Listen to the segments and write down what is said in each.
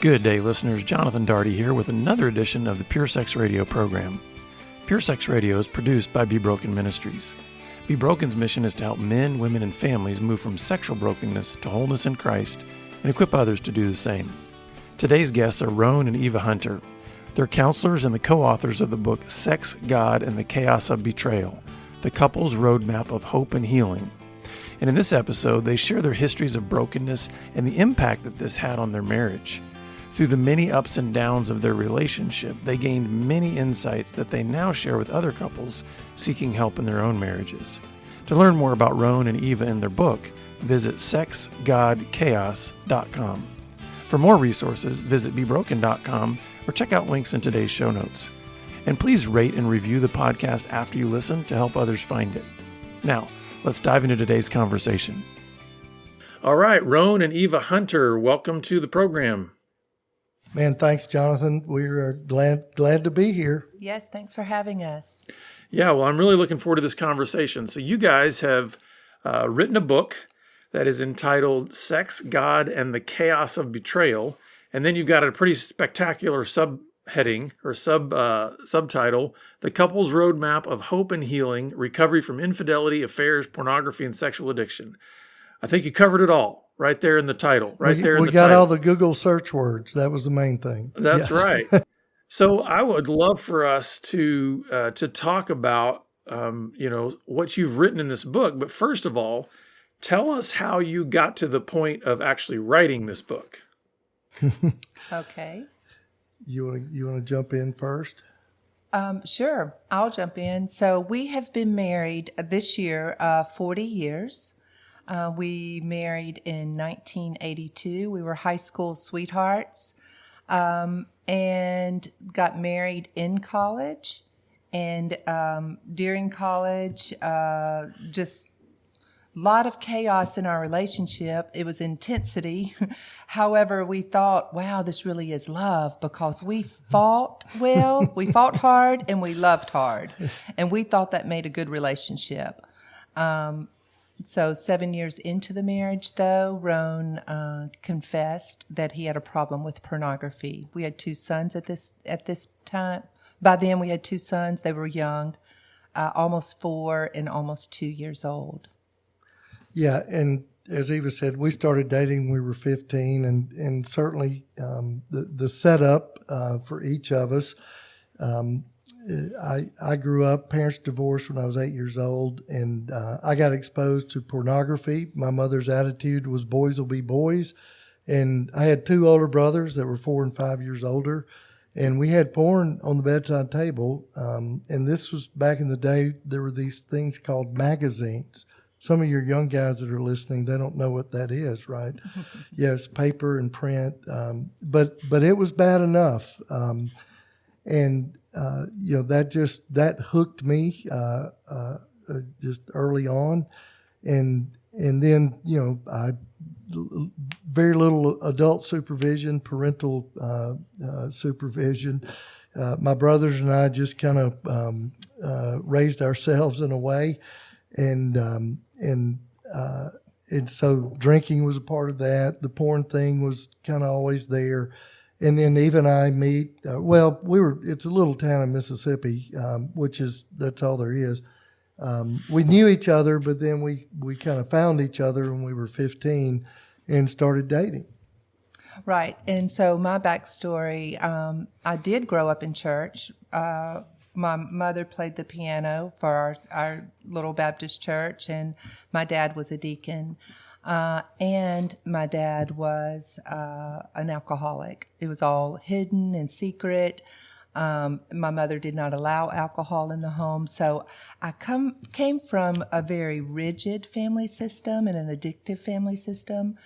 Good day, listeners. Jonathan Daugherty here with another edition of the Pure Sex Radio program. Pure Sex Radio is produced by Be Broken Ministries. Be Broken's mission is to help men, women, and families move from sexual brokenness to wholeness in Christ and equip others to do the same. Today's guests are Roane and Eva Hunter. They're counselors and the co-authors of the book Sex, God, and the Chaos of Betrayal, the couple's roadmap of hope and healing. And in this episode, they share their histories of brokenness and the impact that this had on their marriage. Through the many ups and downs of their relationship, they gained many insights that they now share with other couples seeking help in their own marriages. To learn more about Roane and Eva and their book, visit sexgodchaos.com. For more resources, visit bebroken.com or check out links in today's show notes. And please rate and review the podcast after you listen to help others find it. Now, let's dive into today's conversation. All right, Roane and Eva Hunter, welcome to the program. Man, thanks, Jonathan. We're glad to be here. Yes, thanks for having us. Yeah, well, I'm really looking forward to this conversation. So you guys have written a book that is entitled Sex, God, and the Chaos of Betrayal. And then you've got a pretty spectacular subheading or subtitle, The Couple's Roadmap of Hope and Healing, Recovery from Infidelity, Affairs, Pornography, and Sexual Addiction. I think you covered it all. Right there in the title. We got all the Google search words. That was the main thing. That's right. So I would love for us to talk about what you've written in this book. But first of all, tell us how you got to the point of actually writing this book. Okay. You want to jump in first? Sure, I'll jump in. So we have been married this year 40 years. We married in 1982. We were high school sweethearts and got married in college. And during college, just a lot of chaos in our relationship. It was intensity. However, we thought, wow, this really is love because we fought well, we fought hard, and we loved hard. And we thought that made a good relationship. So 7 years into the marriage, though, Roane confessed that he had a problem with pornography. We had two sons at this time. By then, we had two sons. They were young, almost 4 and almost 2 years old. Yeah, and as Eva said, we started dating when we were 15, and certainly the setup for each of us. I grew up, parents divorced when I was 8 years old, and I got exposed to pornography. My mother's attitude was boys will be boys. And I had two older brothers that were 4 and 5 years older, and we had porn on the bedside table. And this was back in the day, there were these things called magazines. Some of your young guys that are listening, they don't know what that is, right? Yes, paper and print. But it was bad enough. That hooked me just early on, and then I very little adult supervision, parental supervision. My brothers and I just kind of raised ourselves in a way, and so drinking was a part of that. The porn thing was kind of always there. And then Eva and I meet, it's a little town in Mississippi, that's all there is. We knew each other, but then we kind of found each other when we were 15 and started dating. Right. And so my backstory, I did grow up in church. My mother played the piano for our little Baptist church, and my dad was a deacon. And my dad was an alcoholic. It was all hidden and secret. My mother did not allow alcohol in the home. So I came from a very rigid family system and an addictive family system.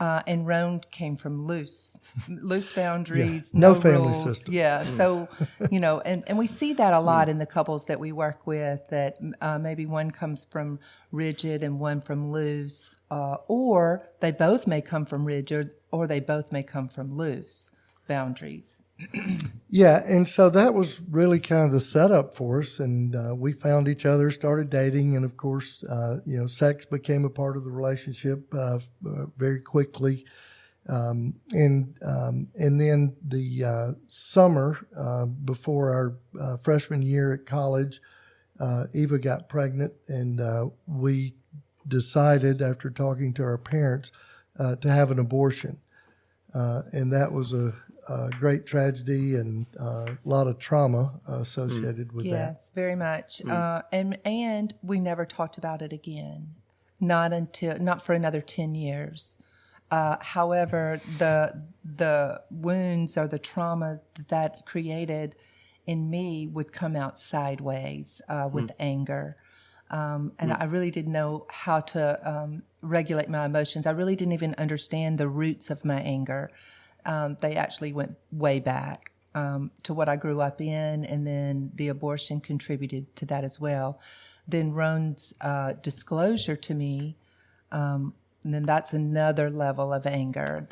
And Roane came from loose boundaries, no family rules. System. Yeah, so, and we see that a lot in the couples that we work with, that maybe one comes from rigid and one from loose, or they both may come from rigid, or they both may come from loose boundaries. Yeah, and so that was really kind of the setup for us, and we found each other, started dating, and of course, sex became a part of the relationship very quickly. And then the summer before our freshman year at college, Eva got pregnant, and we decided, after talking to our parents, to have an abortion. And that was a great tragedy and a lot of trauma associated with that. Yes, very much. And we never talked about it again, not for another 10 years. However, the wounds or the trauma that created in me would come out sideways with anger. And I really didn't know how to regulate my emotions. I really didn't even understand the roots of my anger. They actually went way back to what I grew up in, and then the abortion contributed to that as well. Then Roane's disclosure to me, and then that's another level of anger.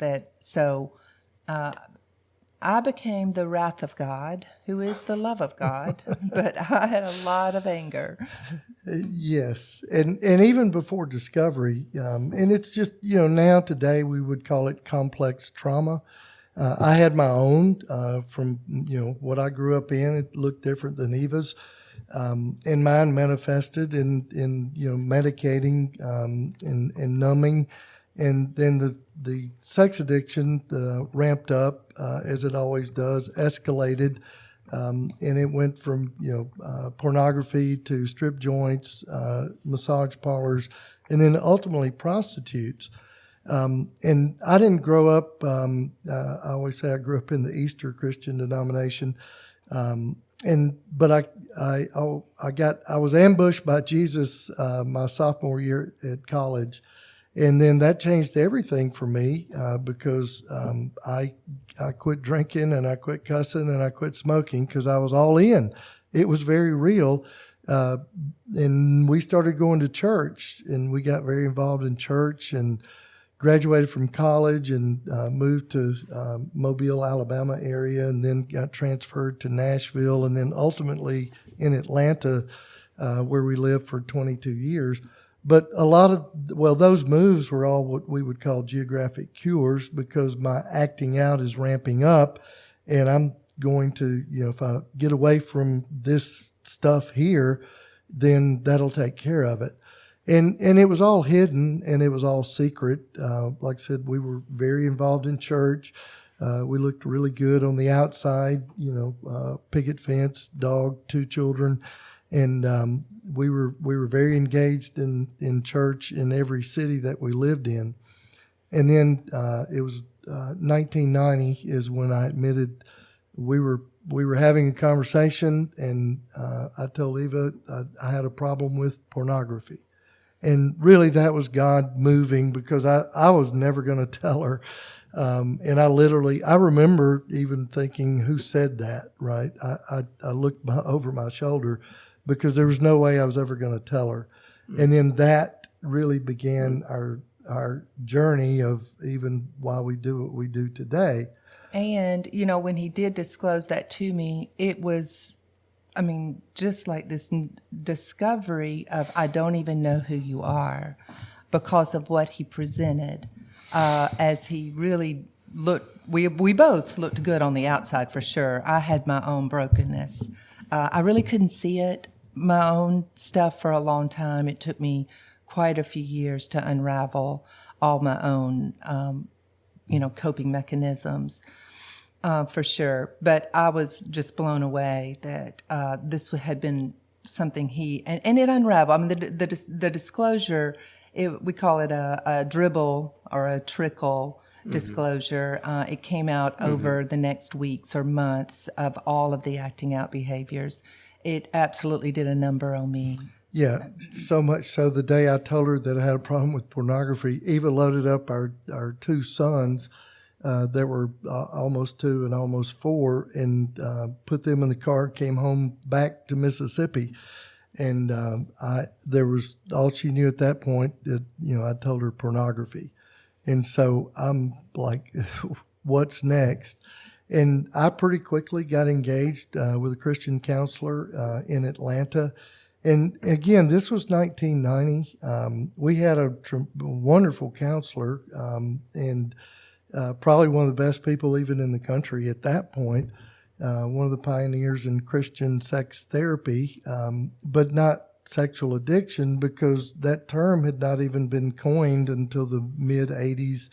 I became the wrath of God, who is the love of God, but I had a lot of anger. Yes, and even before discovery, and it's just, now today we would call it complex trauma. I had my own from, what I grew up in. It looked different than Eva's. And mine manifested in medicating and numbing. And then the sex addiction ramped up, as it always does, escalated. And it went from, pornography to strip joints, massage parlors, and then ultimately prostitutes. And I didn't grow up, I always say I grew up in the Easter Christian denomination. But I was ambushed by Jesus my sophomore year at college. And then that changed everything for me because I quit drinking, and I quit cussing, and I quit smoking because I was all in. It was very real. And we started going to church, and we got very involved in church, and graduated from college and moved to Mobile, Alabama area, and then got transferred to Nashville, and then ultimately in Atlanta, where we lived for 22 years. But those moves were all what we would call geographic cures, because my acting out is ramping up, and I'm going to, if I get away from this stuff here, then that'll take care of it. And it was all hidden, and it was all secret. Like I said, we were very involved in church. We looked really good on the outside, picket fence, dog, 2 children. And we were very engaged in church in every city that we lived in. And then it was 1990 is when I admitted we were having a conversation, and I told Eva I had a problem with pornography. And really that was God moving, because I was never going to tell her. And I remember even thinking, who said that, right? I looked over my shoulder, because there was no way I was ever going to tell her. And then that really began our journey of even why we do what we do today. And, when he did disclose that to me, it was, just like this discovery of, I don't even know who you are, because of what he presented, as he really looked, we both looked good on the outside for sure. I had my own brokenness. I really couldn't see it, my own stuff, for a long time. It took me quite a few years to unravel all my own, coping mechanisms, for sure. But I was just blown away that this had been something and it unraveled. The disclosure, we call it a dribble or a trickle disclosure. It came out over the next weeks or months of all of the acting out behaviors. It absolutely did a number on me. Yeah, so much so the day I told her that I had a problem with pornography, Eva loaded up our 2 sons that were almost 2 and almost 4, and put them in the car, came home back to Mississippi. And there was, all she knew at that point, that, I told her pornography. And so I'm like, what's next? And I pretty quickly got engaged with a Christian counselor in Atlanta. And again, this was 1990. We had a wonderful counselor, and probably one of the best people even in the country at that point, one of the pioneers in Christian sex therapy, but not sexual addiction, because that term had not even been coined until the mid-'80s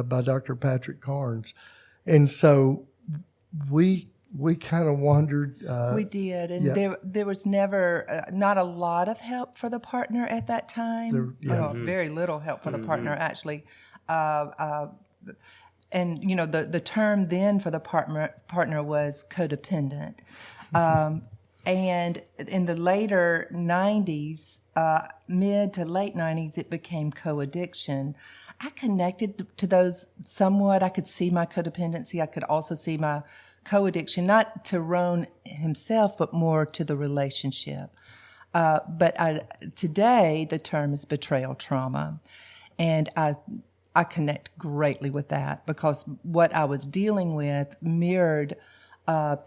by Dr. Patrick Carnes. And so we kind of wondered. We did, and there was never not a lot of help for the partner at that time. Very little help for the partner, actually. And the term then for the partner was codependent. And in the later 90s, mid to late 90s, it became co-addiction. I connected to those somewhat. I could see my codependency. I could also see my co-addiction, not to Roane himself, but more to the relationship. Today, the term is betrayal trauma. And I connect greatly with that, because what I was dealing with mirrored a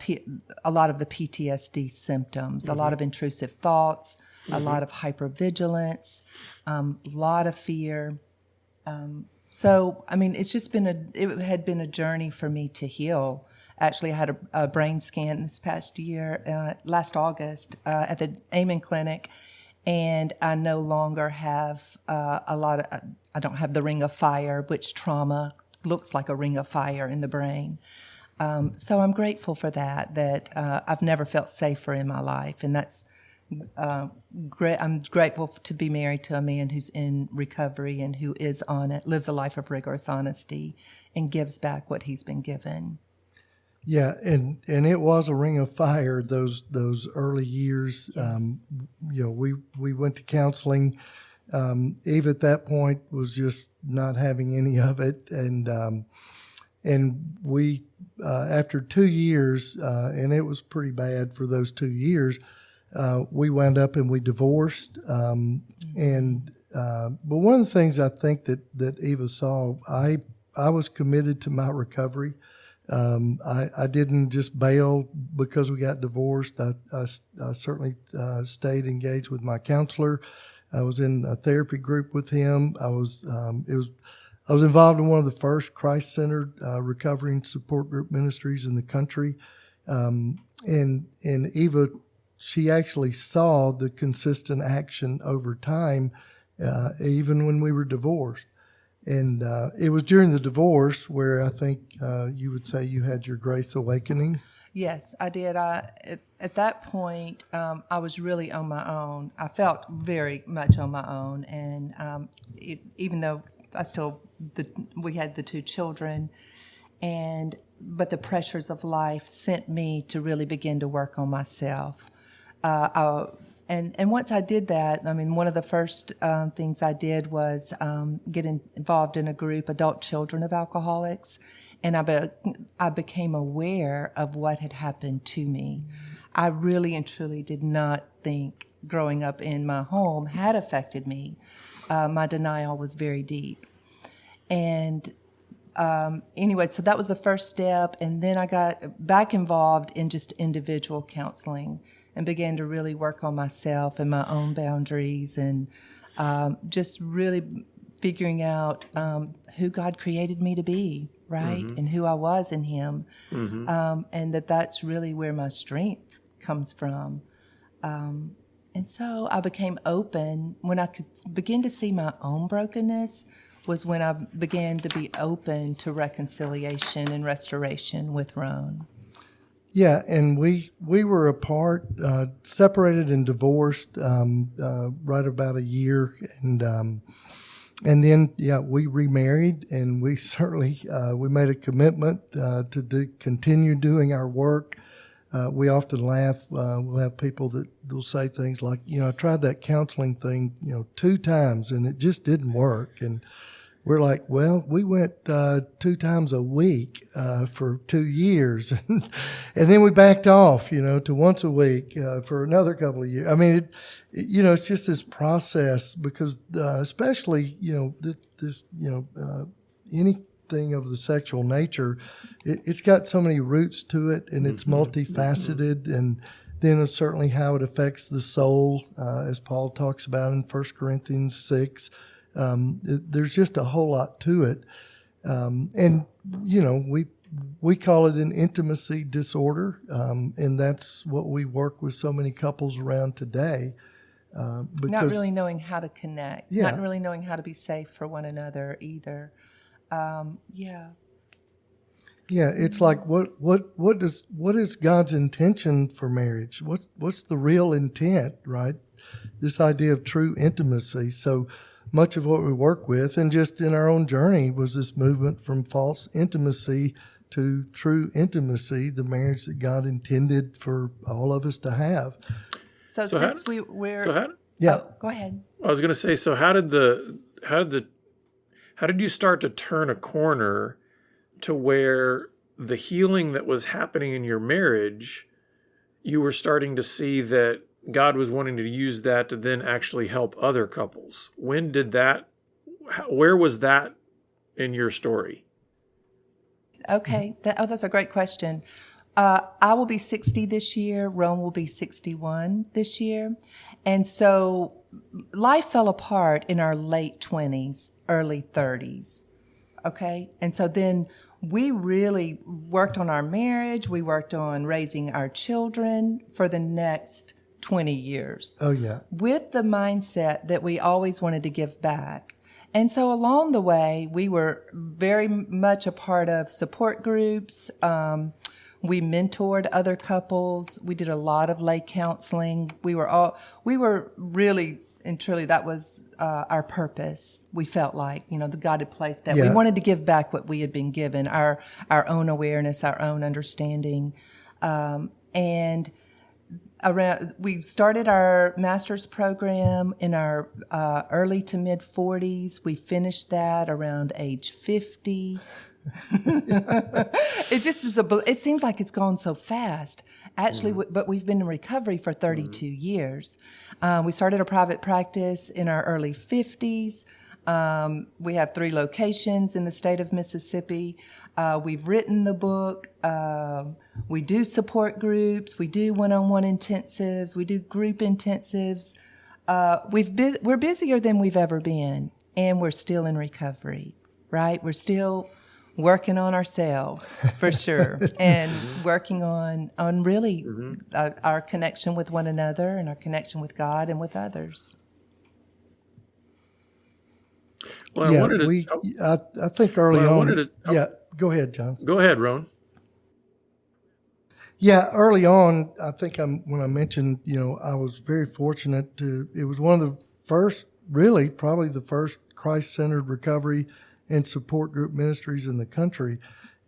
lot of the PTSD symptoms, a lot of intrusive thoughts, a lot of hypervigilance, a lot of fear. So, I mean, it had been a journey for me to heal. Actually, I had a brain scan this past year, last August, at the Amen Clinic, and I no longer have I don't have the ring of fire, which trauma looks like a ring of fire in the brain. So I'm grateful for that I've never felt safer in my life, and that's great. I'm grateful to be married to a man who's in recovery and who lives a life of rigorous honesty and gives back what he's been given. Yeah, and it was a ring of fire those early years. Yes. We went to counseling. Eve at that point was just not having any of it, and we after 2 years, and it was pretty bad for those 2 years. We wound up and we divorced. But one of the things I think that Eva saw, I was committed to my recovery. I didn't just bail because we got divorced. I certainly stayed engaged with my counselor. I was in a therapy group with him. I was involved in one of the first Christ-centered recovery and support group ministries in the country. And Eva, she actually saw the consistent action over time, even when we were divorced. And it was during the divorce where I think you would say you had your grace awakening. Yes, I did. At that point, I was really on my own. I felt very much on my own, and even though we had the 2 children, but the pressures of life sent me to really begin to work on myself. And once I did that, I mean, one of the first things I did was get involved in a group, Adult Children of Alcoholics, and I became aware of what had happened to me. I really and truly did not think growing up in my home had affected me. My denial was very deep. And anyway, so that was the first step, and then I got back involved in just individual counseling and began to really work on myself and my own boundaries, and just really figuring out who God created me to be, right? And who I was in Him. And that's really where my strength comes from. And so I became open. When I could begin to see my own brokenness was when I began to be open to reconciliation and restoration with Roane. Yeah, and we were apart, separated and divorced right about a year, and then we remarried, and we certainly we made a commitment to continue doing our work. We often laugh. We'll have people that will say things like, I tried that counseling thing 2 times and it just didn't work, and we're like, well, we went 2 times a week for 2 years, and then we backed off, to once a week for another couple of years. I mean, it's just this process, because especially anything of the sexual nature, it's got so many roots to it, and it's multifaceted, and then it's certainly how it affects the soul, as Paul talks about in 1 Corinthians 6. There's just a whole lot to it. And, we call it an intimacy disorder, and that's what we work with so many couples around today. Because, not really knowing how to connect, Yeah. not really knowing how to be safe for one another either. Yeah. Yeah, it's like what is God's intention for marriage? What's the real intent, right? This idea of true intimacy. So much of what we work with, and just in our own journey, was this movement from false intimacy to true intimacy, the marriage that God intended for all of us to have. So since we're Yeah. Oh, go ahead. I was going to say, so how did you start to turn a corner to where the healing that was happening in your marriage, you were starting to see that God was wanting to use that to then actually help other couples? Where was that in your story? Okay, that's a great question. I will be 60 this year. Roane will be 61 this year. And so life fell apart in our late 20s, early 30s. Okay. And so then we really worked on our marriage. We worked on raising our children for the next 20 years. Oh, yeah. With the mindset that we always wanted to give back. And so along the way, we were very much a part of support groups. We mentored other couples. We did a lot of lay counseling. We were really and truly, that was our purpose. We felt like, the God had placed that. Yeah. We wanted to give back what we had been given, our own awareness, our own understanding. And we started our master's program in our early to mid 40s. We finished that around age 50. It just is it seems like it's gone so fast. Actually, but we've been in recovery for 32 years. We started a private practice in our early 50s. We have 3 locations in the state of Mississippi. We've written the book. We do support groups. We do one-on-one intensives. We do group intensives. We're busier than we've ever been, and we're still in recovery, right? We're still working on ourselves, for sure, and working on really our connection with one another and our connection with God and with others. Well, I think early on. Yeah, go ahead, John. Go ahead, Roane. Yeah, early on, I think when I mentioned, I was very fortunate it was one of the first, really, probably the first Christ-centered recovery and support group ministries in the country.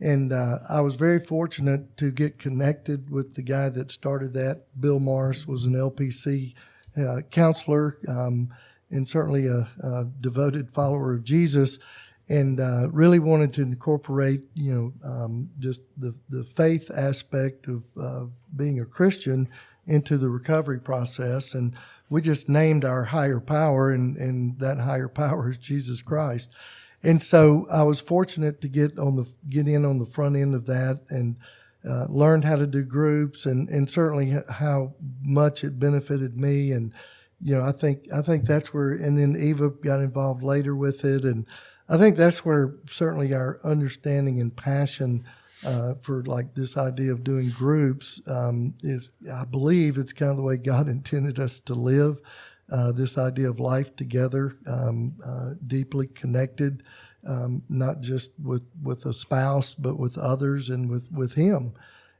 And I was very fortunate to get connected with the guy that started that. Bill Morris was an LPC counselor and certainly a devoted follower of Jesus, and really wanted to incorporate, just the faith aspect of being a Christian into the recovery process. And we just named our higher power, and that higher power is Jesus Christ. And so I was fortunate to get in on the front end of that, and learned how to do groups, and certainly how much it benefited me. And I think that's where, and then Eva got involved later with it, and I think that's where certainly our understanding and passion for like this idea of doing groups is, I believe it's kind of the way God intended us to live. This idea of life together, deeply connected, not just with a spouse, but with others and with Him.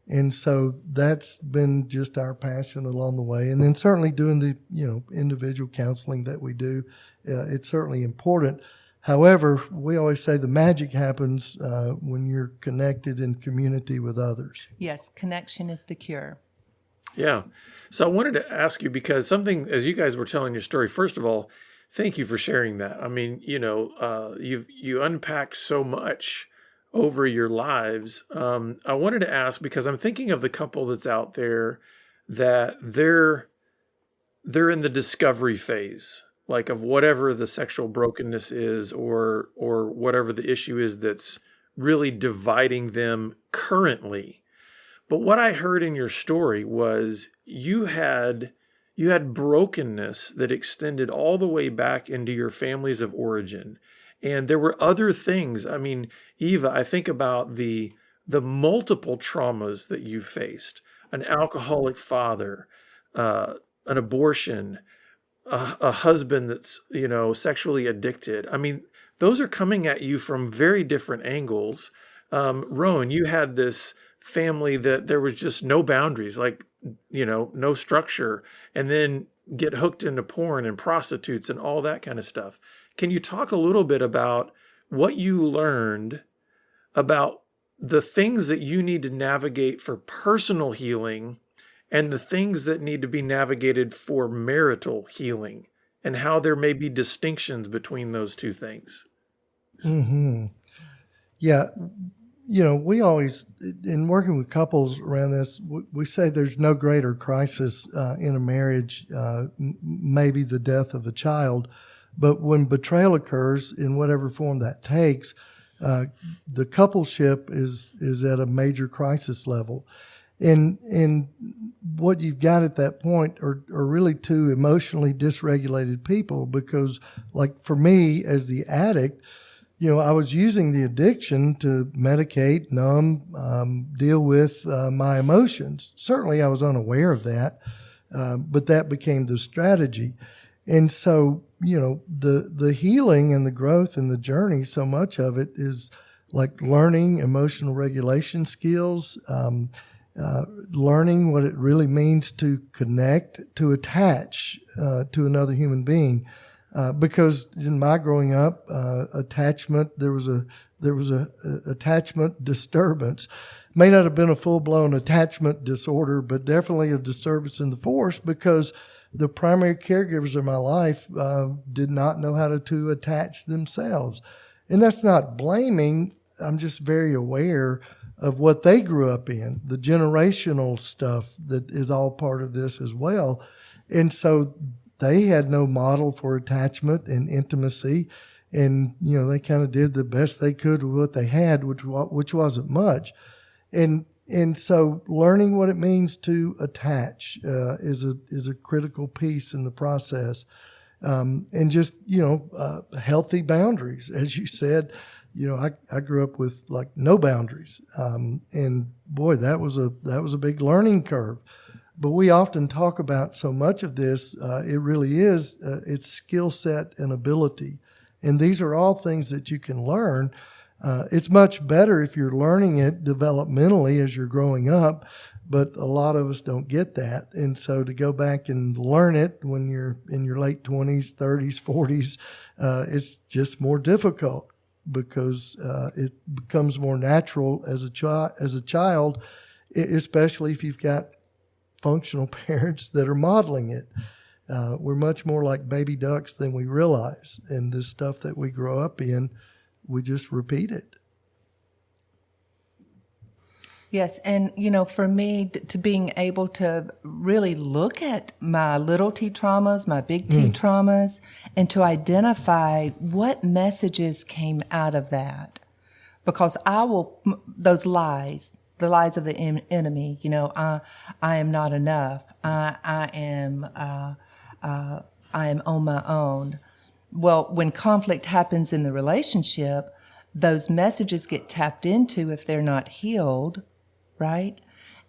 And so that's been just our passion along the way. And then certainly doing the individual counseling that we do, it's certainly important. However, we always say the magic happens when you're connected in community with others. Yes, connection is the cure. Yeah. So I wanted to ask you, because something, as you guys were telling your story, first of all, thank you for sharing that. I mean, you unpacked so much over your lives. I wanted to ask, because I'm thinking of the couple that's out there that they're in the discovery phase, like of whatever the sexual brokenness is, or whatever the issue is that's really dividing them currently. But what I heard in your story was you had brokenness that extended all the way back into your families of origin. And there were other things. I mean, Eva, I think about the multiple traumas that you faced: an alcoholic father, an abortion, a husband that's, sexually addicted. I mean, those are coming at you from very different angles. Roane, you had this family that there was just no boundaries, like, no structure, and then get hooked into porn and prostitutes and all that kind of stuff. Can you talk a little bit about what you learned about the things that you need to navigate for personal healing and the things that need to be navigated for marital healing, and how there may be distinctions between those two things? Mm-hmm. Yeah. We always, in working with couples around this, we say there's no greater crisis in a marriage, maybe the death of a child. But when betrayal occurs, in whatever form that takes, the coupleship is at a major crisis level. And what you've got at that point are really two emotionally dysregulated people, because, like, for me as the addict, I was using the addiction to medicate, numb, deal with my emotions. Certainly I was unaware of that, but that became the strategy. And so, the healing and the growth and the journey, so much of it is like learning emotional regulation skills, learning what it really means to connect, to attach to another human being. Because in my growing up, attachment, there was a attachment disturbance. May not have been a full-blown attachment disorder, but definitely a disturbance in the force, because the primary caregivers of my life did not know how to attach themselves. And that's not blaming. I'm just very aware of what they grew up in, the generational stuff that is all part of this as well. And so they had no model for attachment and intimacy. And, they kind of did the best they could with what they had, which wasn't much. And so learning what it means to attach is a critical piece in the process. And just, healthy boundaries. As you said, I grew up with like no boundaries. And boy, that was a big learning curve. But we often talk about so much of this, it really is, it's skill set and ability. And these are all things that you can learn. It's much better if you're learning it developmentally as you're growing up, but a lot of us don't get that. And so to go back and learn it when you're in your late 20s, 30s, 40s, it's just more difficult, because it becomes more natural as a child, especially if you've got functional parents that are modeling it. We're much more like baby ducks than we realize. And this stuff that we grow up in, we just repeat it. Yes. And, for me, to being able to really look at my little T traumas, my big T traumas, and to identify what messages came out of that. Because those lies, the lies of the enemy, I am not enough. I am on my own. Well, when conflict happens in the relationship, those messages get tapped into if they're not healed, right?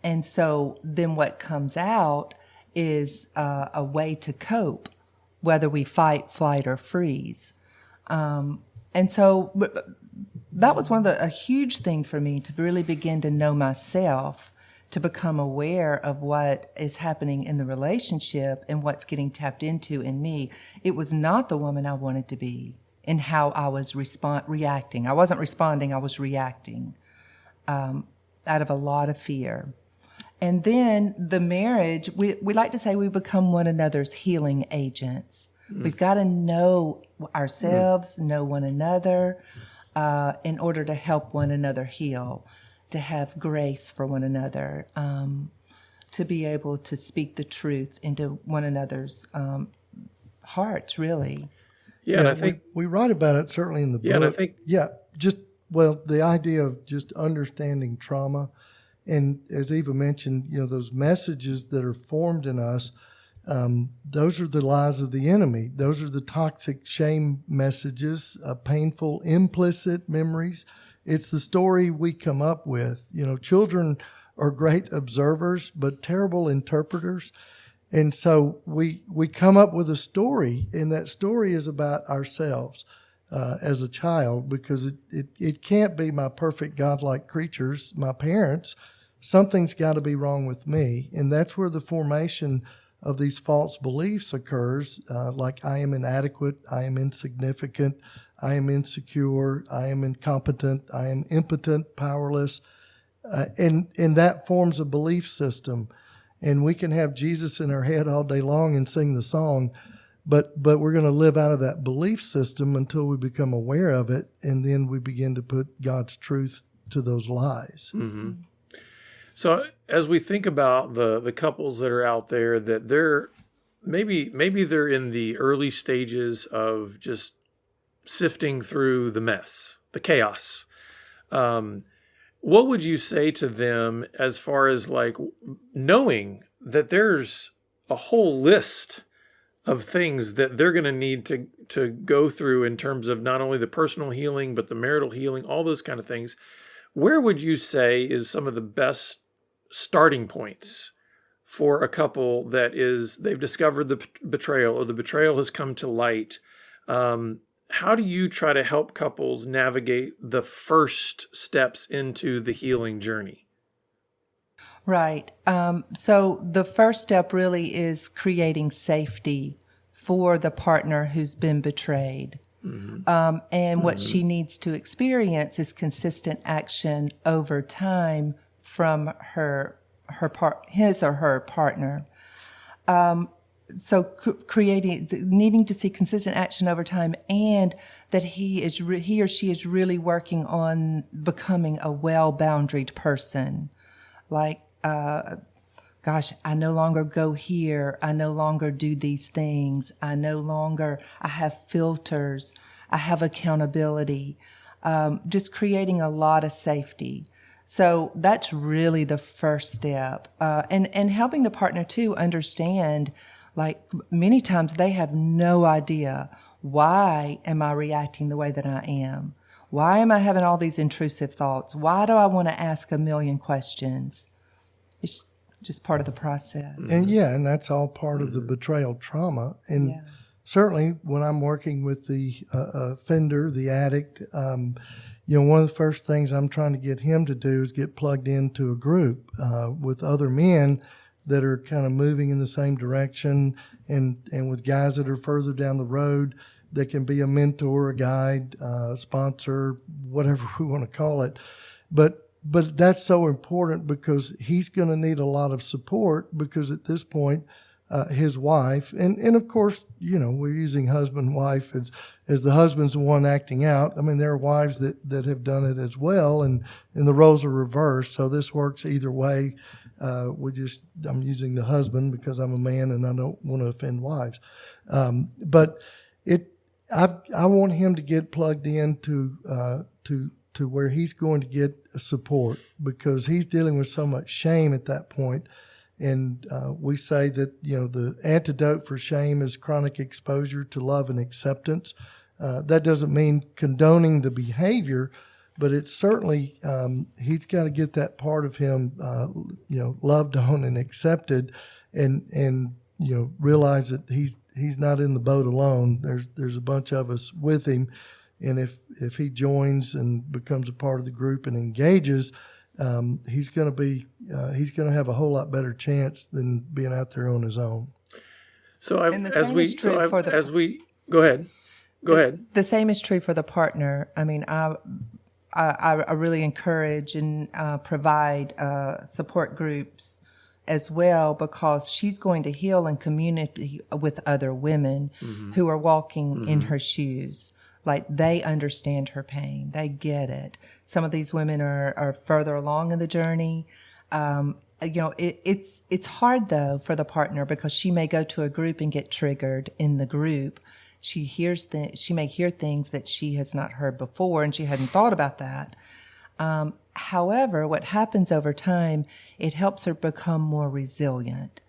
And so then what comes out is a way to cope, whether we fight, flight, or freeze. And so that was a huge thing for me, to really begin to know myself, to become aware of what is happening in the relationship and what's getting tapped into in me. It was not the woman I wanted to be in how I was reacting. I wasn't responding, I was reacting out of a lot of fear. And then the marriage, we like to say we become one another's healing agents. We've got to know ourselves, know one another, in order to help one another heal, to have grace for one another, to be able to speak the truth into one another's hearts, really. Yeah, and I think we write about it certainly in the book. And I think the idea of just understanding trauma, and as Eva mentioned, those messages that are formed in us, Those are the lies of the enemy. Those are the toxic shame messages, painful implicit memories. It's the story we come up with. Children are great observers, but terrible interpreters. And so we come up with a story, and that story is about ourselves as a child, because it can't be my perfect godlike creatures, my parents. Something's got to be wrong with me. And that's where the formation of these false beliefs occurs, like I am inadequate, I am insignificant, I am insecure, I am incompetent, I am impotent, powerless. And that forms a belief system. And we can have Jesus in our head all day long and sing the song, but we're going to live out of that belief system until we become aware of it, and then we begin to put God's truth to those lies. Mm-hmm. So as we think about the couples that are out there, that they're maybe they're in the early stages of just sifting through the mess, the chaos. What would you say to them as far as like knowing that there's a whole list of things that they're going to need to go through in terms of not only the personal healing, but the marital healing, all those kind of things? Where would you say is some of the best starting points for a couple that is, they've discovered the betrayal, or the betrayal has come to light? How do you try to help couples navigate the first steps into the healing journey? Right. So the first step really is creating safety for the partner who's been betrayed. Mm-hmm. And what she needs to experience is consistent action over time from his or her partner. So needing to see consistent action over time, and that he or she is really working on becoming a well-boundaried person. Like, gosh, I no longer go here. I no longer do these things. I have filters. I have accountability. Just creating a lot of safety. So that's really the first step. And helping the partner too understand, like many times they have no idea, why am I reacting the way that I am? Why am I having all these intrusive thoughts? Why do I want to ask a million questions? It's just part of the process. And that's all part of the betrayal trauma. And certainly when I'm working with the offender, the addict, one of the first things I'm trying to get him to do is get plugged into a group with other men that are kind of moving in the same direction, and with guys that are further down the road that can be a mentor, a guide, a sponsor, whatever we want to call it. But that's so important, because he's going to need a lot of support, because at this point, his wife, and of course, we're using husband, wife as the husband's the one acting out. I mean, there are wives that have done it as well, and the roles are reversed. So this works either way. I'm using the husband because I'm a man and I don't want to offend wives. But I want him to get plugged into to where he's going to get support, because he's dealing with so much shame at that point. And we say that, the antidote for shame is chronic exposure to love and acceptance. That doesn't mean condoning the behavior, but it's certainly, he's got to get that part of him, loved on and accepted, and realize that he's not in the boat alone. There's a bunch of us with him. And if he joins and becomes a part of the group and engages, he's going to have a whole lot better chance than being out there on his own. So go ahead. The same is true for the partner. I mean, I really encourage and provide support groups as well, because she's going to heal in community with other women who are walking in her shoes. Like, they understand her pain. They get it. Some of these women are further along in the journey. It's hard, though, for the partner, because she may go to a group and get triggered in the group. She may hear things that she has not heard before, and she hadn't thought about that. However, what happens over time, it helps her become more resilient.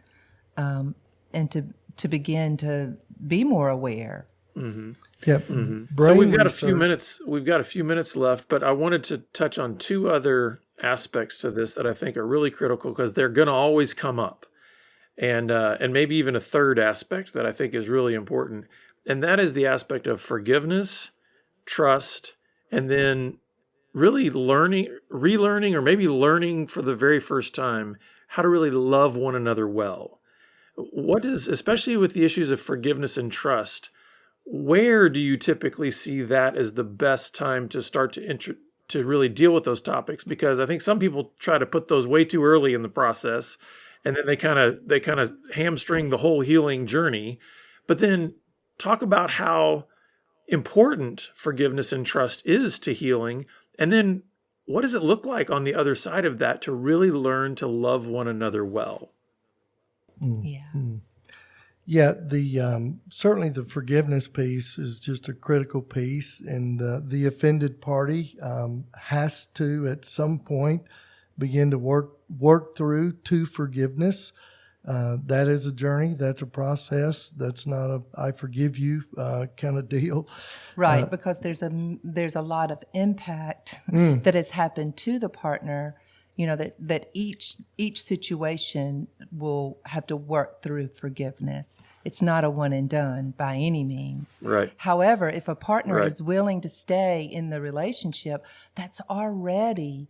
and to begin to be more aware. Yep. So we've got a few minutes. We've got a few minutes left, but I wanted to touch on two other aspects to this that I think are really critical because they're going to always come up, and maybe even a third aspect that I think is really important, and that is the aspect of forgiveness, trust, and then really relearning, or maybe learning for the very first time how to really love one another well. Especially with the issues of forgiveness and trust, where do you typically see that as the best time to start to really deal with those topics? Because I think some people try to put those way too early in the process, and then they kind of hamstring the whole healing journey. But then talk about how important forgiveness and trust is to healing, and then what does it look like on the other side of that to really learn to love one another well? Yeah, certainly the forgiveness piece is just a critical piece, and the offended party has to at some point begin to work through to forgiveness. That is a journey. That's a process. That's not a "I forgive you" kind of deal. Right, because there's a lot of impact that has happened to the partner. That each situation will have to work through forgiveness. It's not a one and done by any means. Right. However, if a partner is willing to stay in the relationship, that's already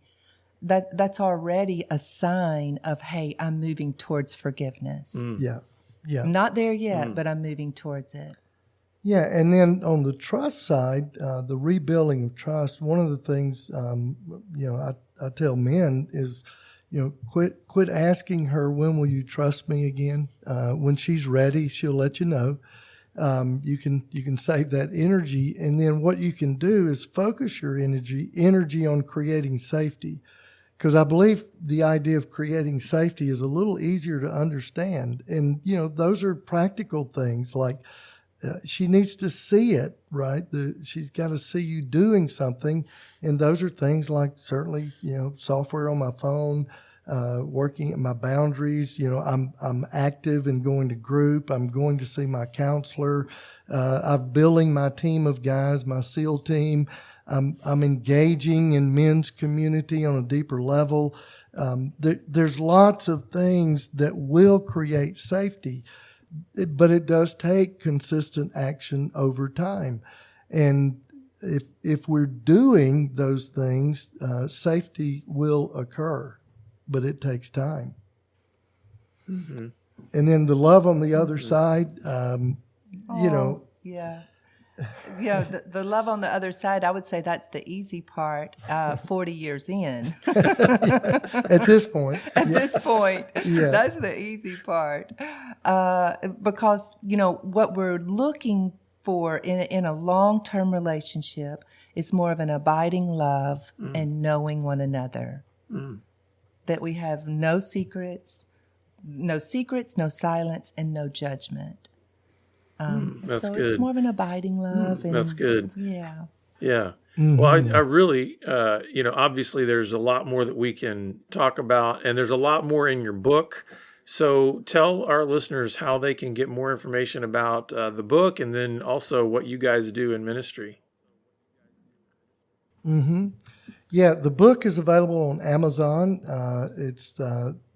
a sign of, hey, I'm moving towards forgiveness. Yeah. Not there yet, but I'm moving towards it. Yeah, and then on the trust side, the rebuilding of trust. One of the things I tell men is, quit asking her, when will you trust me again? When she's ready, she'll let you know. You can save that energy, and then what you can do is focus your energy on creating safety. Because I believe the idea of creating safety is a little easier to understand, and those are practical things like. She needs to see it, right? She's got to see you doing something. And those are things like certainly, software on my phone, working at my boundaries. I'm active and going to group. I'm going to see my counselor. I'm building my team of guys, my SEAL team. I'm engaging in men's community on a deeper level. There's lots of things that will create safety. But it does take consistent action over time. And if we're doing those things, safety will occur, but it takes time. And then the love on the other side, Yeah, the love on the other side, I would say that's the easy part 40 years in. At this point. This point, that's the easy part. Because, what we're looking for in a long-term relationship is more of an abiding love and knowing one another. That we have no secrets, no silence, and no judgment. That's so good. It's more of an abiding love. And, that's good. Yeah. Yeah. Well, I really, obviously there's a lot more that we can talk about, and there's a lot more in your book. So tell our listeners how they can get more information about the book, and then also what you guys do in ministry. Yeah, the book is available on Amazon. It's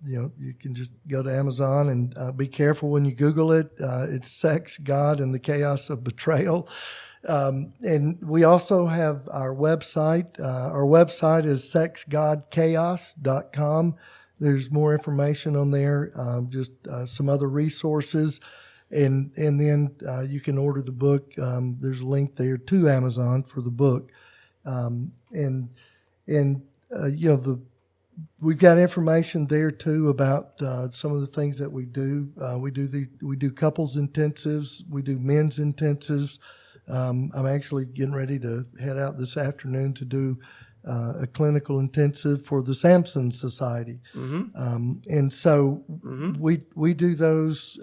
you can just go to Amazon and be careful when you Google it. It's Sex, God, and the Chaos of Betrayal. And we also have our website. Our website is sexgodchaos.com. There's more information on there, just some other resources. And then you can order the book. There's a link there to Amazon for the book. We've got information there too about some of the things that we do. We do couples intensives. We do men's intensives. I'm actually getting ready to head out this afternoon to do a clinical intensive for the Samson Society. And so we do those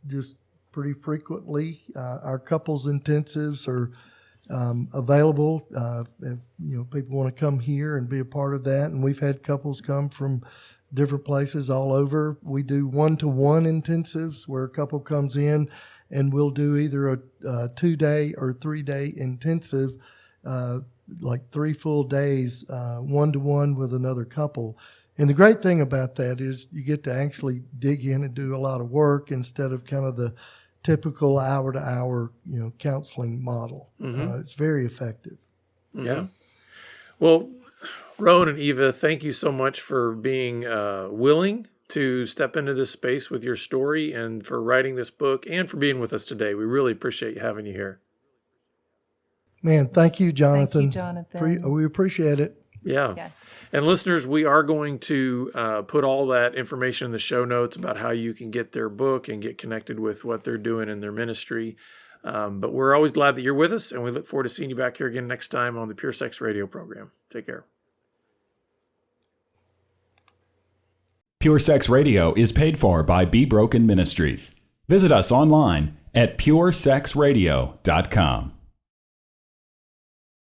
just pretty frequently. Our couples intensives are available if people want to come here and be a part of that. And we've had couples come from different places all over. We do 1-to-1 intensives where a couple comes in and we'll do either a 2-day or 3-day intensive, like 3 full days, 1-to-1 with another couple. And the great thing about that is you get to actually dig in and do a lot of work instead of kind of the typical hour-to-hour, counseling model. It's very effective. Yeah. Well, Roane and Eva, thank you so much for being willing to step into this space with your story and for writing this book and for being with us today. We really appreciate having you here. Man, thank you, Jonathan. Thank you, Jonathan. We appreciate it. Yeah. Yes. And listeners, we are going to put all that information in the show notes about how you can get their book and get connected with what they're doing in their ministry. But we're always glad that you're with us, and we look forward to seeing you back here again next time on the Pure Sex Radio program. Take care. Pure Sex Radio is paid for by Be Broken Ministries. Visit us online at puresexradio.com.